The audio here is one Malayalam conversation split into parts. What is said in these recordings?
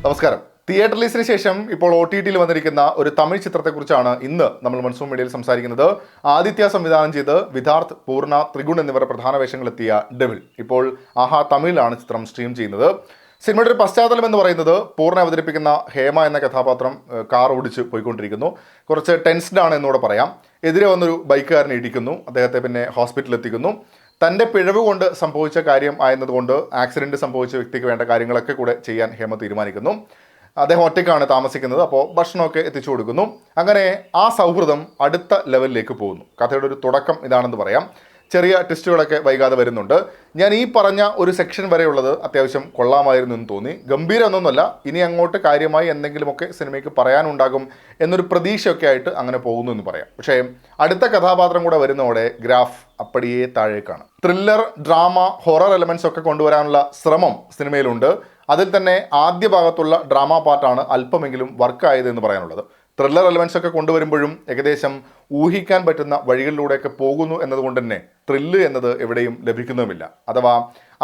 നമസ്കാരം. തിയേറ്റർ റിലീസിന് ശേഷം ഇപ്പോൾ OTT-യിൽ വന്നിരിക്കുന്ന ഒരു തമിഴ് ചിത്രത്തെക്കുറിച്ചാണ് ഇന്ന് നമ്മൾ മൺസൂൺ മീഡിയയിൽ സംസാരിക്കുന്നത്. ആദിത്യ സംവിധാനം ചെയ്ത് വിധാർത്ഥ്, പൂർണ്ണ, ത്രിഗുൺ എന്നിവർ പ്രധാന വേഷങ്ങളെത്തിയ ഡെവിൾ ഇപ്പോൾ ആഹാ തമിഴിലാണ് ചിത്രം സ്ട്രീം ചെയ്യുന്നത്. സിനിമയുടെ ഒരു പശ്ചാത്തലം എന്ന് പറയുന്നത് പൂർണ്ണ അവതരിപ്പിക്കുന്ന ഹേമ എന്ന കഥാപാത്രം കാർ ഓടിച്ച് പോയിക്കൊണ്ടിരിക്കുന്നു. കുറച്ച് ടെൻസ്ഡ് ആണ് എന്നൂടെ പറയാം. എതിരെ വന്നൊരു ബൈക്കുകാരനെ ഇടിക്കുന്നു. അദ്ദേഹത്തെ പിന്നെ ഹോസ്പിറ്റലിൽ എത്തിക്കുന്നു. തൻ്റെ പിഴവ് കൊണ്ട് സംഭവിച്ച കാര്യം ആയതുകൊണ്ട് ആക്സിഡൻറ്റ് സംഭവിച്ച വ്യക്തിക്ക് വേണ്ട കാര്യങ്ങളൊക്കെ കൂടെ ചെയ്യാൻ ഹേമ തീരുമാനിക്കുന്നു. അദ്ദേഹം ഒറ്റയ്ക്കാണ് താമസിക്കുന്നത്. അപ്പോൾ ഭക്ഷണമൊക്കെ എത്തിച്ചു കൊടുക്കുന്നു. അങ്ങനെ ആ സൗഹൃദം അടുത്ത ലെവലിലേക്ക് പോകുന്നു. കഥയുടെ ഒരു തുടക്കം ഇതാണെന്ന് പറയാം. ചെറിയ ട്വിസ്റ്റുകളൊക്കെ വൈകാതെ വരുന്നുണ്ട്. ഞാൻ ഈ പറഞ്ഞ ഒരു സെക്ഷൻ വരെയുള്ളത് അത്യാവശ്യം കൊള്ളാമായിരുന്നു എന്ന് തോന്നി. ഗംഭീരമൊന്നുമല്ല. ഇനി അങ്ങോട്ട് കാര്യമായി എന്തെങ്കിലുമൊക്കെ സിനിമയ്ക്ക് പറയാനുണ്ടാകും എന്നൊരു പ്രതീക്ഷയൊക്കെ ആയിട്ട് അങ്ങനെ പോകുന്നു എന്ന് പറയാം. പക്ഷേ അടുത്ത കഥാപാത്രം കൂടെ വരുന്നതോടെ ഗ്രാഫ് അപ്പടിയേ താഴേക്കാണ്. ത്രില്ലർ, ഡ്രാമ, ഹൊറർ എലമെൻറ്റ്സ് ഒക്കെ കൊണ്ടുവരാനുള്ള ശ്രമം സിനിമയിലുണ്ട്. അതിൽ തന്നെ ആദ്യ ഭാഗത്തുള്ള ഡ്രാമ പാർട്ടാണ് അല്പമെങ്കിലും വർക്കായതെന്ന് പറയാനുള്ളത്. ത്രില്ലർ എലമെൻറ്റ്സ് ഒക്കെ കൊണ്ടുവരുമ്പോഴും ഏകദേശം ഊഹിക്കാൻ പറ്റുന്ന വഴികളിലൂടെയൊക്കെ പോകുന്നു എന്നതുകൊണ്ട് തന്നെ ത്രില്ല് എന്നത് എവിടെയും ലഭിക്കുന്നുമില്ല. അഥവാ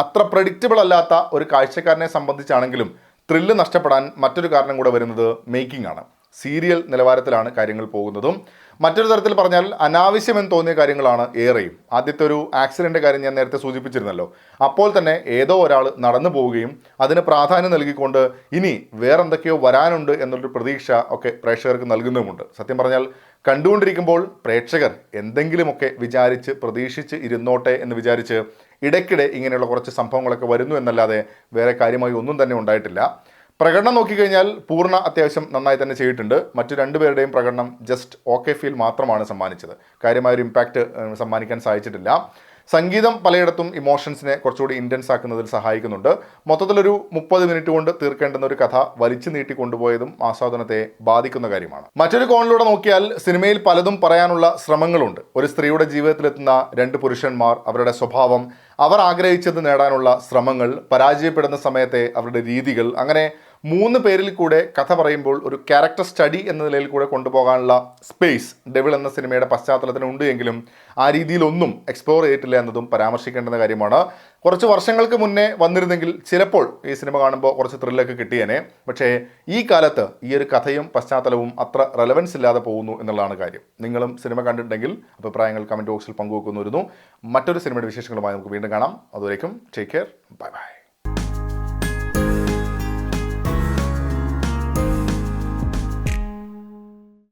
അത്ര പ്രഡിക്റ്റബിൾ അല്ലാത്ത ഒരു കാഴ്ചക്കാരനെ സംബന്ധിച്ചാണെങ്കിലും ത്രില്ല് നഷ്ടപ്പെടാൻ മറ്റൊരു കാരണം കൂടെ വരുന്നത് മേക്കിംഗ് ആണ്. സീരിയൽ നിലവാരത്തിലാണ് കാര്യങ്ങൾ പോകുന്നതും. മറ്റൊരു തരത്തിൽ പറഞ്ഞാൽ അനാവശ്യമെന്ന് തോന്നിയ കാര്യങ്ങളാണ് ഏറെയും. ആദ്യത്തെ ഒരു ആക്സിഡൻ്റ് കാര്യം ഞാൻ നേരത്തെ സൂചിപ്പിച്ചിരുന്നല്ലോ. അപ്പോൾ തന്നെ ഏതോ ഒരാൾ നടന്നു പോവുകയും അതിന് പ്രാധാന്യം നൽകിക്കൊണ്ട് ഇനി വേറെന്തൊക്കെയോ വരാനുണ്ട് എന്നുള്ളൊരു പ്രതീക്ഷ ഒക്കെ പ്രേക്ഷകർക്ക് നൽകുന്നുമുണ്ട്. സത്യം പറഞ്ഞാൽ കണ്ടുകൊണ്ടിരിക്കുമ്പോൾ പ്രേക്ഷകർ എന്തെങ്കിലുമൊക്കെ വിചാരിച്ച് പ്രതീക്ഷിച്ച് ഇരുന്നോട്ടെ എന്ന് വിചാരിച്ച് ഇടയ്ക്കിടെ ഇങ്ങനെയുള്ള കുറച്ച് സംഭവങ്ങളൊക്കെ വരുന്നു എന്നല്ലാതെ വേറെ കാര്യമായി ഒന്നും തന്നെ ഉണ്ടായിട്ടില്ല. പ്രകടനം നോക്കിക്കഴിഞ്ഞാൽ പൂർണ്ണ അത്യാവശ്യം നന്നായി തന്നെ ചെയ്തിട്ടുണ്ട്. മറ്റു രണ്ടുപേരുടെയും പ്രകടനം ജസ്റ്റ് ഓക്കെ ഫീൽ മാത്രമാണ് സമ്മാനിച്ചത്. കാര്യമായൊരു ഇമ്പാക്റ്റ് സമ്മാനിക്കാൻ സാധിച്ചിട്ടില്ല. സംഗീതം പലയിടത്തും ഇമോഷൻസിനെ കുറച്ചുകൂടി ഇൻറ്റൻസ് ആക്കുന്നതിൽ സഹായിക്കുന്നുണ്ട്. മൊത്തത്തിലൊരു 30 മിനിറ്റ് കൊണ്ട് തീർക്കേണ്ടുന്ന ഒരു കഥ വലിച്ചു നീട്ടി കൊണ്ടുപോയതും ആസ്വാദനത്തെ ബാധിക്കുന്ന കാര്യമാണ്. മറ്റൊരു കോണിലൂടെ നോക്കിയാൽ സിനിമയിൽ പലതും പറയാനുള്ള ശ്രമങ്ങളുണ്ട്. ഒരു സ്ത്രീയുടെ ജീവിതത്തിലെത്തുന്ന 2 പുരുഷന്മാർ, അവരുടെ സ്വഭാവം, അവർ ആഗ്രഹിച്ചത് നേടാനുള്ള ശ്രമങ്ങൾ, പരാജയപ്പെടുന്ന സമയത്തെ അവരുടെ രീതികൾ, അങ്ങനെ 3 പേരിൽ കൂടെ കഥ പറയുമ്പോൾ ഒരു ക്യാരക്ടർ സ്റ്റഡി എന്ന നിലയിൽ കൂടെ കൊണ്ടുപോകാനുള്ള സ്പേസ് ഡെവിൾ എന്ന സിനിമയുടെ പശ്ചാത്തലത്തിനുണ്ട്. എങ്കിലും ആ രീതിയിലൊന്നും എക്സ്പ്ലോർ ചെയ്തിട്ടില്ല എന്നതും പരാമർശിക്കേണ്ടുന്ന കാര്യമാണ്. കുറച്ച് വർഷങ്ങൾക്ക് മുന്നേ വന്നിരുന്നെങ്കിൽ ചിലപ്പോൾ ഈ സിനിമ കാണുമ്പോൾ കുറച്ച് ത്രില്ലൊക്കെ കിട്ടിയേനെ. പക്ഷേ ഈ കാലത്ത് ഈ ഒരു കഥയും പശ്ചാത്തലവും അത്ര റെലവൻസ് ഇല്ലാതെ പോകുന്നു എന്നുള്ളതാണ് കാര്യം. നിങ്ങളും സിനിമ കണ്ടിട്ടുണ്ടെങ്കിൽ അഭിപ്രായങ്ങൾ കമൻറ്റ് ബോക്സിൽ പങ്കുവെക്കുന്നു. മറ്റൊരു സിനിമയുടെ വിശേഷങ്ങളുമായി നമുക്ക് വീണ്ടും കാണാം. അതുവരേക്കും ടേക്ക് കെയർ. Bye bye.